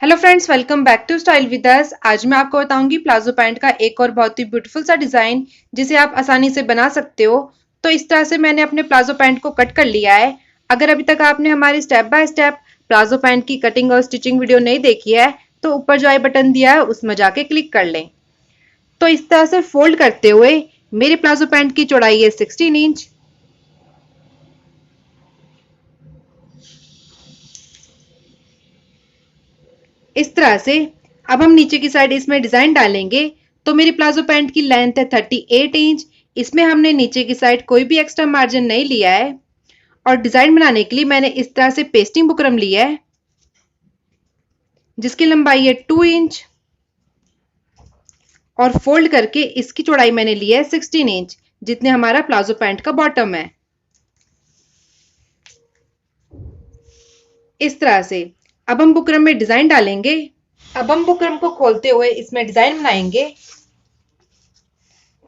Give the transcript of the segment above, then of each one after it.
Hello friends, welcome back to style with us. आज मैं आपको बताऊंगी प्लाजो पैंट का एक और बहुत ही ब्यूटीफुल सा डिजाइन जिसे आप आसानी से बना सकते हो। तो इस तरह से मैंने अपने प्लाजो पैंट को कट कर लिया है। अगर अभी तक आपने हमारी step by step palazzo pant की कटिंग और स्टिचिंग वीडियो नहीं देखी है तो ऊपर जो आई बटन दिया है उसमें जाके क्लिक कर लें। तो इस तरह से फोल्ड करते हुए मेरे प्लाजो पैंट की चौड़ाई है 16 इंच। इस तरह से अब हम नीचे की साइड इसमें डिजाइन डालेंगे। तो मेरी प्लाजो पैंट की लेंथ है 38 इंच। इसमें हमने नीचे की साइड कोई भी एक्स्ट्रा मार्जिन नहीं लिया है। और डिजाइन बनाने के लिए मैंने इस तरह से पेस्टिंग बुकरम लिया है जिसकी लंबाई है 2 इंच और फोल्ड करके इसकी चौड़ाई मैंने ली है 16 इंच, जितने हमारा प्लाजो पैंट का बॉटम है। इस तरह से अब हम बुकरम में डिजाइन डालेंगे। अब हम बुकरम को खोलते हुए इसमें डिजाइन बनाएंगे।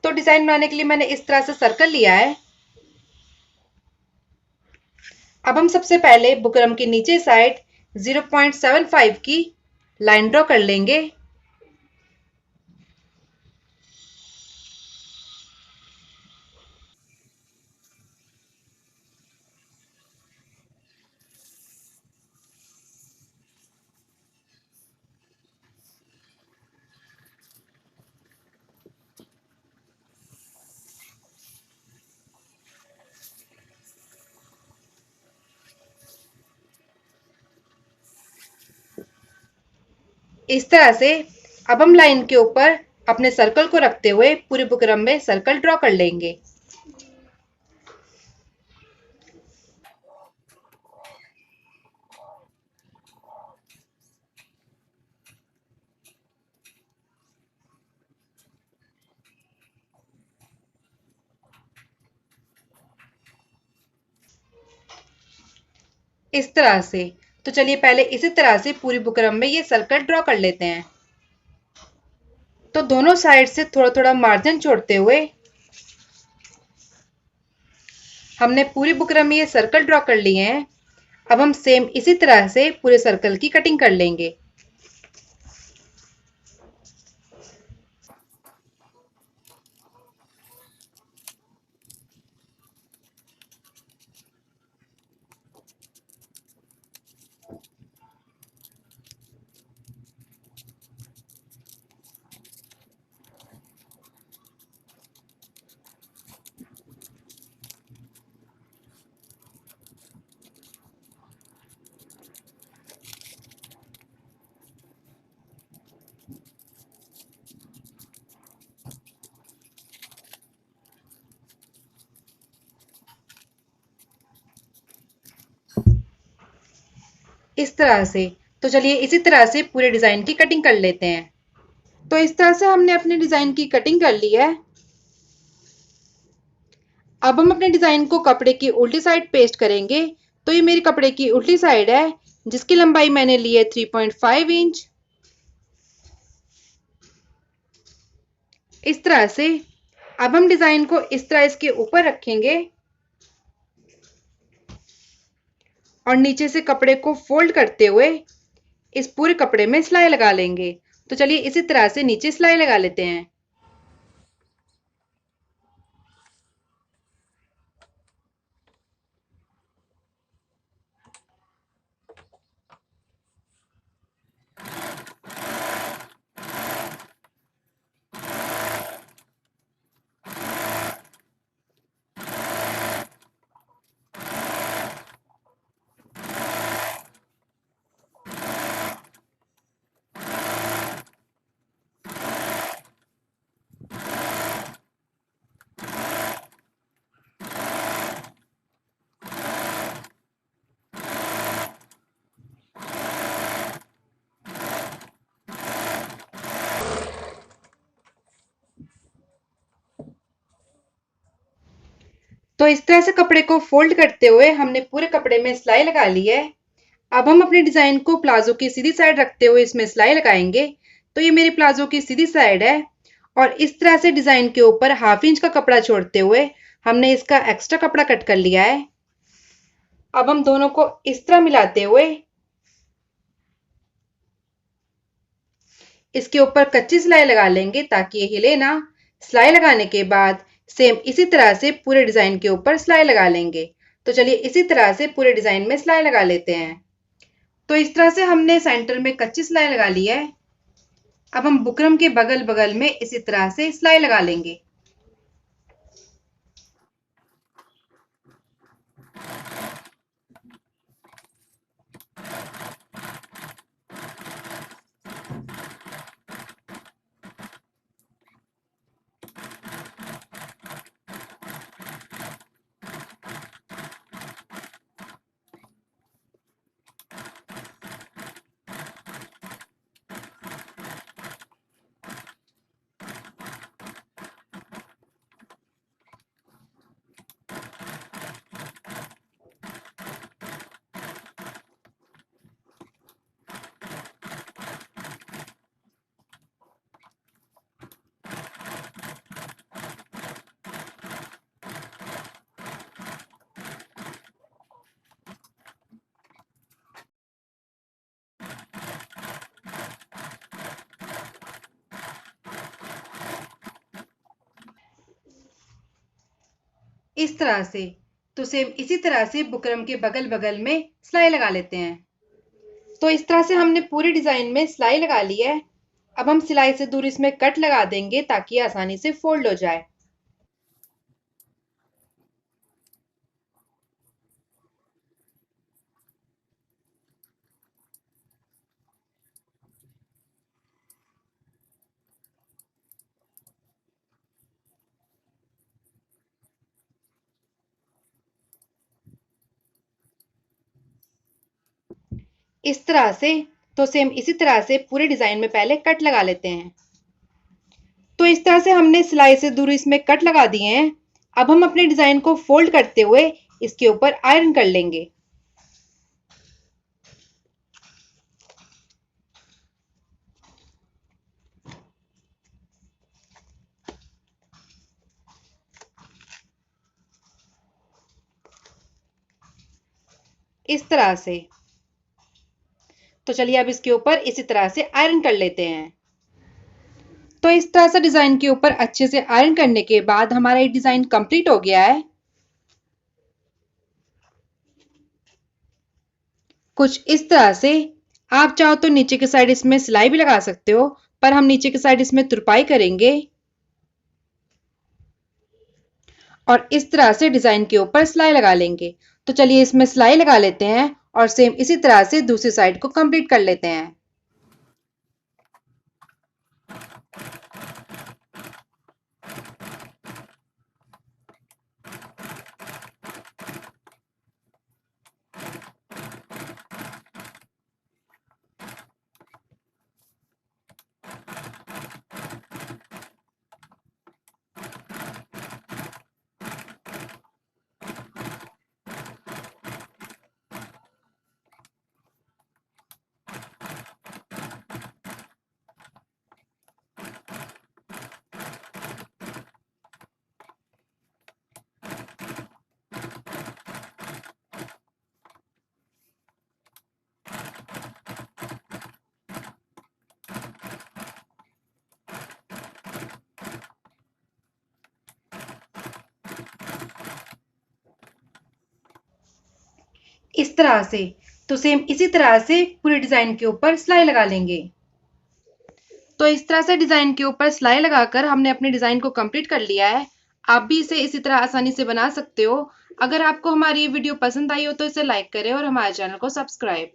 तो डिजाइन बनाने के लिए मैंने इस तरह से सर्कल लिया है। अब हम सबसे पहले बुकरम की नीचे साइड 0.75 की लाइन ड्रॉ कर लेंगे। इस तरह से अब हम लाइन के ऊपर अपने सर्कल को रखते हुए पूरे बुकरम में सर्कल ड्रॉ कर लेंगे। इस तरह से तो चलिए पहले इसी तरह से पूरी बुकरम में ये सर्कल ड्रॉ कर लेते हैं। तो दोनों साइड से थोड़ा थोड़ा मार्जिन छोड़ते हुए हमने पूरी बुकरम में ये सर्कल ड्रॉ कर लिए हैं। अब हम सेम इसी तरह से पूरे सर्कल की कटिंग कर लेंगे। इस तरह से तो चलिए इसी तरह से पूरे डिजाइन की कटिंग कर लेते हैं। तो इस तरह से हमने अपने डिजाइन की कटिंग कर ली है। अब हम अपने डिजाइन को कपड़े की उल्टी साइड पेस्ट करेंगे। तो ये मेरी कपड़े की उल्टी साइड है जिसकी लंबाई मैंने ली है 3.5 इंच। इस तरह से अब हम डिजाइन को इस तरह इसके ऊपर रखेंगे और नीचे से कपड़े को फोल्ड करते हुए इस पूरे कपड़े में सिलाई लगा लेंगे। तो चलिए इसी तरह से नीचे सिलाई लगा लेते हैं। तो इस तरह से कपड़े को फोल्ड करते हुए हमने पूरे कपड़े में सिलाई लगा ली है। अब हम अपने डिजाइन को प्लाजो की सीधी साइड रखते हुए इसमें सिलाई लगाएंगे। तो ये मेरी प्लाजो की सीधी साइड है और इस तरह से डिजाइन के ऊपर ½ इंच का कपड़ा छोड़ते हुए हमने इसका एक्स्ट्रा कपड़ा कट कर लिया है। अब हम दोनों को इस तरह मिलाते हुए इसके ऊपर कच्ची सिलाई लगा लेंगे ताकि ये हिले ना। सिलाई लगाने के बाद सेम इसी तरह से पूरे डिजाइन के ऊपर सिलाई लगा लेंगे। तो चलिए इसी तरह से पूरे डिजाइन में सिलाई लगा लेते हैं। तो इस तरह से हमने सेंटर में कच्ची सिलाई लगा ली है। अब हम बुकरम के बगल बगल में इसी तरह से सिलाई लगा लेंगे। इस तरह से। तो सेम इसी तरह से बुकरम के बगल बगल में सिलाई लगा लेते हैं। तो इस तरह से हमने पूरी डिजाइन में सिलाई लगा ली है। अब हम सिलाई से दूर इसमें कट लगा देंगे ताकि आसानी से फोल्ड हो जाए। इस तरह से। तो सेम इसी तरह से पूरे डिजाइन में पहले कट लगा लेते हैं। तो इस तरह से हमने सिलाई से दूर इसमें कट लगा दिए हैं। अब हम अपने डिजाइन को फोल्ड करते हुए इसके ऊपर आयरन कर लेंगे। इस तरह से। तो चलिए अब इसके ऊपर इसी तरह से आयरन कर लेते हैं। तो इस तरह से डिजाइन के ऊपर अच्छे से आयरन करने के बाद हमारा ये डिजाइन कंप्लीट हो गया है। कुछ इस तरह से। आप चाहो तो नीचे की साइड इसमें सिलाई भी लगा सकते हो, पर हम नीचे की साइड इसमें तुरपाई करेंगे। और इस तरह से डिजाइन के ऊपर सिलाई लगा लेंगे। तो चलिए इसमें सिलाई लगा लेते हैं और सेम इसी तरह से दूसरी साइड को कंप्लीट कर लेते हैं। इस तरह से। तो सेम इसी तरह से पूरे डिजाइन के ऊपर सिलाई लगा लेंगे। तो इस तरह से डिजाइन के ऊपर सिलाई लगाकर हमने अपने डिजाइन को कंप्लीट कर लिया है। आप भी इसे इसी तरह आसानी से बना सकते हो। अगर आपको हमारी ये वीडियो पसंद आई हो तो इसे लाइक करें और हमारे चैनल को सब्सक्राइब।